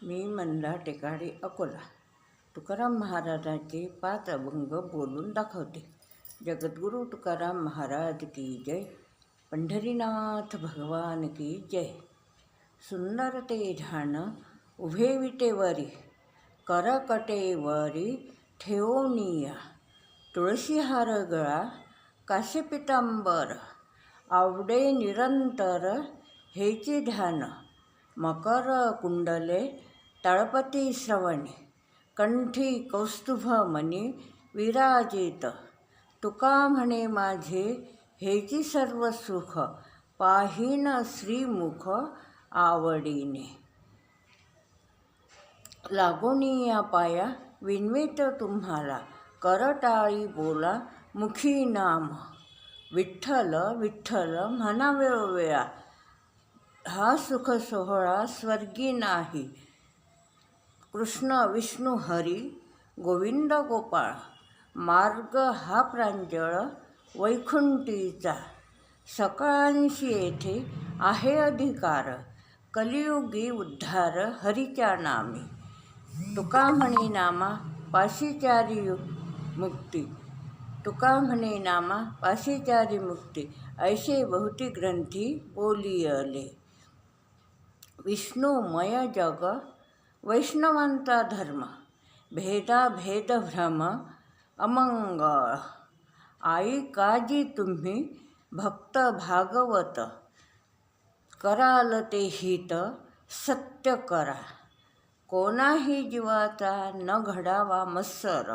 मी मंदा टेकाडे अकोला. तुकाराम महाराजांचे 5 अभंग बोलून दाखवते. जगद्गुरू तुकाराम महाराज की जय. पंढरीनाथ भगवान की जय. सुंदर ते ढाण उभे विटेवरी, करकटेवरी ठेवोनिया. तुळशीहार गळा कासे पितांबर, आवडे निरंतर हेची ध्यान. मकर कुंडले तळपती श्रवणी, कंठी कौस्तुभ मणी विराजित. तुका म्हणे माझे हेची सर्व सुख, पाहीन श्रीमुख आवडीने. लागोनिया पाया विनवित तुम्हाला, करटाळी बोला मुखी नाम. विठ्ठल विठ्ठल म्हणा वेळोवेळा, हा सुख सोहळा स्वर्गी नाही. कृष्ण विष्णू हरी गोविंद गोपाळ, मार्ग हा प्रांजळ वैकुंठीचा. सकळांशी येथे आहे अधिकार, कलियुगी उद्धार हरीच्या नामी. तुका म्हणे नामा पाशीचारी मुक्ती, तुका म्हणे नामा पाशीचारी मुक्ती. ऐसे बहुती ग्रंथी बोलियले. विष्णुमय जग वैष्णवांचा धर्म, भेदाभेद भ्रम अमंगळ. आई काजी तुम्ही भक्त भागवत, कराल ते हित सत्य करा. कोणाही जीवाचा न घडावा मत्सर,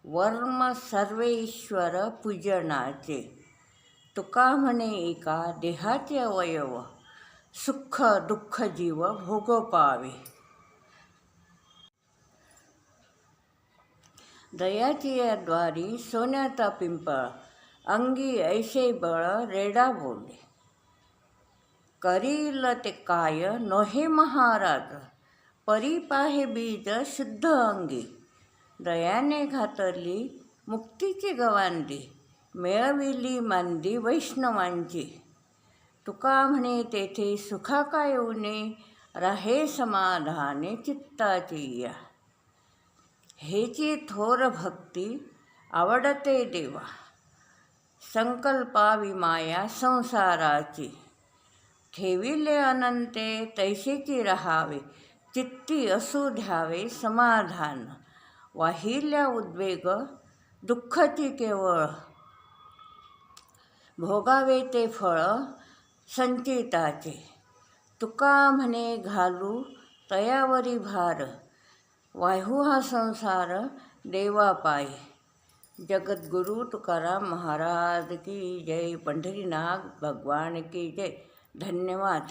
वर्म सर्वेश्वर पूजनाचे. तुका म्हणे एका देहाचे अवयव, सुख दुःख जीव भोग पावे. दयाची या द्वारी सोन्याचा पिंपळ, अंगी ऐसे बळ रेडा बोले. करील ते काय नोहे महाराज, परी पाहे बीज शुद्ध अंगी. दयाने घातली मुक्तीची गवांडी, मिळविली मांदी वैष्णवांची. तुका म्हणे तेथे सुखा काय उणे, राहे समाधाने चित्ताची या. हेची थोर भक्ती आवडते देवा, संकल्पावी माया संसाराची. ठेविले अनंते तैसेची रहावे, चित्ती असू द्यावे समाधान. वाहिल्या उद्वेग दुःखाची केवळ, भोगावे ते फळ संचिताचे. तुका म्हणे घालू तयावरी भार, वाहू हा संसार देवा पायी. जगद्गुरू तुकाराम महाराज की जय. पंढरीनाथ भगवान की जय. धन्यवाद.